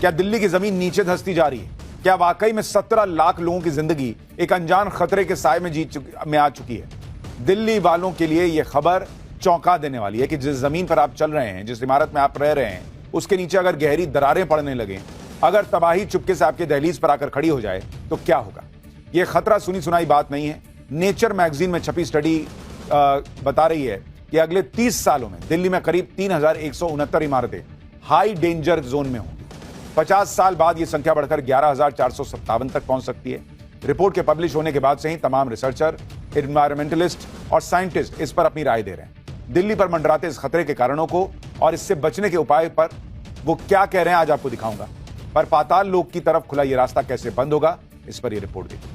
क्या दिल्ली की जमीन नीचे धंसती जा रही है? क्या वाकई में 17 लाख लोगों की जिंदगी एक अनजान खतरे के साए में आ चुकी है? दिल्ली वालों के लिए यह खबर चौंका देने वाली है कि जिस जमीन पर आप चल रहे हैं, जिस इमारत में आप रह रहे हैं, उसके नीचे अगर गहरी दरारें पड़ने लगे, अगर तबाही चुपके से आपके दहलीज पर आकर खड़ी हो जाए तो क्या होगा? यह खतरा सुनी सुनाई बात नहीं है। नेचर मैगजीन में छपी स्टडी बता रही है कि अगले 30 सालों में दिल्ली में करीब 3169 इमारतें हाई डेंजर जोन में होंगी। 50 साल बाद यह संख्या बढ़कर 11,457 तक पहुंच सकती है। रिपोर्ट के पब्लिश होने के बाद से ही तमाम रिसर्चर, एनवायरमेंटलिस्ट और साइंटिस्ट इस पर अपनी राय दे रहे हैं। दिल्ली पर मंडराते इस खतरे के कारणों को और इससे बचने के उपाय पर वो क्या कह रहे हैं आज आपको दिखाऊंगा। पर पाताल लोक की तरफ खुला ये रास्ता कैसे बंद होगा, इस पर ये रिपोर्ट देखिए।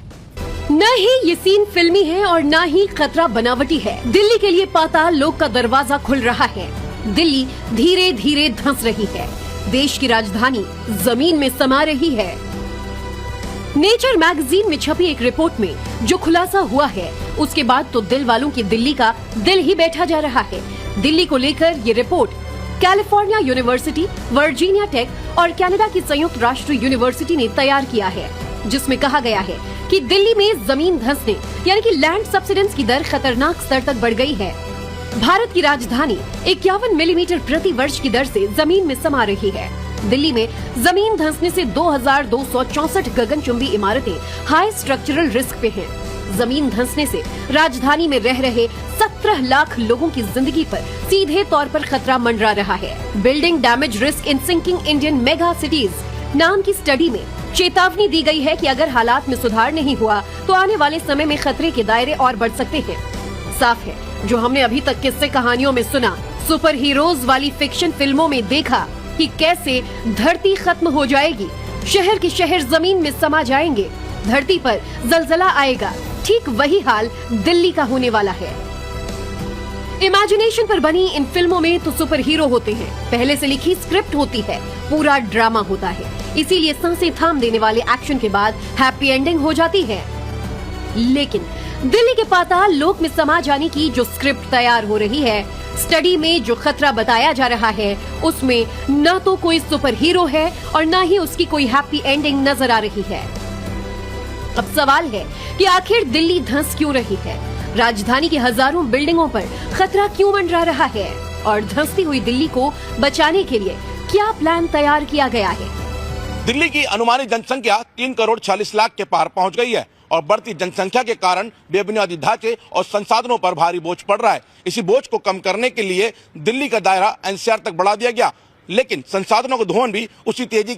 न ही ये सीन फिल्मी है और न ही खतरा बनावटी है। दिल्ली के लिए पाताल लोक का दरवाजा खुल रहा है। दिल्ली धीरे धीरे धंस रही है। देश की राजधानी जमीन में समा रही है। नेचर मैगजीन में छपी एक रिपोर्ट में जो खुलासा हुआ है, उसके बाद तो दिल वालों की दिल्ली का दिल ही बैठा जा रहा है। दिल्ली को लेकर ये report California university, Virginia Tech और कनाडा की संयुक्त राष्ट्र यूनिवर्सिटी ने तैयार किया है, जिसमें कहा गया है कि दिल्ली में जमीन धंसने यानी कि लैंड सब्सिडेंस की दर खतरनाक स्तर तक बढ़ गई है। भारत की राजधानी 51 मिलीमीटर प्रति वर्ष की दर से जमीन में समा रही है। दिल्ली में जमीन धंसने से 2264 गगनचुंबी इमारतें हाई स्ट्रक्चरल रिस्क पे हैं। जमीन धंसने से राजधानी में रह रहे 17 लाख लोगों की जिंदगी पर सीधे तौर पर खतरा मंडरा रहा है। Building damage risk in sinking Indian mega cities नाम की स्टडी में चेतावनी दी गई है कि अगर हालात में सुधार नहीं हुआ तो आने वाले समय में खतरे के दायरे और बढ़ सकते हैं। साफ है, जो हमने अभी तक किस्से कहानियों में सुना, सुपर हीरोज वाली फिक्शन फिल्मों में देखा कि कैसे धरती खत्म हो जाएगी, शहर के शहर जमीन में समा जाएंगे, धरती पर जलजला आएगा, ठीक वही हाल दिल्ली का होने वाला है। इमेजिनेशन पर बनी इन फिल्मों में तो सुपर हीरो होते हैं, पहले से लिखी स्क्रिप्ट होती है, पूरा ड्रामा होता है, इसीलिए सांसें थाम देने वाले एक्शन के बाद हैप्पी एंडिंग हो जाती है। लेकिन दिल्ली के पाताल लोक में समा जाने की जो स्क्रिप्ट तैयार हो रही है, स्टडी में जो खतरा बताया जा रहा है, उसमें न तो कोई सुपर हीरो है और न ही उसकी कोई हैप्पी एंडिंग नजर आ रही है। अब सवाल है कि आखिर दिल्ली धंस क्यों रही है? राजधानी की हजारों बिल्डिंगों पर खतरा क्यों मंडरा रहा है? और धंसती हुई दिल्ली को बचाने के लिए क्या प्लान तैयार किया गया है? दिल्ली की अनुमानित जनसंख्या 3 करोड़ 40 लाख के पार पहुंच गई है और बढ़ती जनसंख्या के कारण बेबुनियादी ढांचे और संसाधनों पर भारी बोझ पड़ रहा है। इसी बोझ को कम करने के लिए दिल्ली का दायरा एनसीआर तक बढ़ा दिया गया, लेकिन संसाधनों का दोहन भी उसी तेजी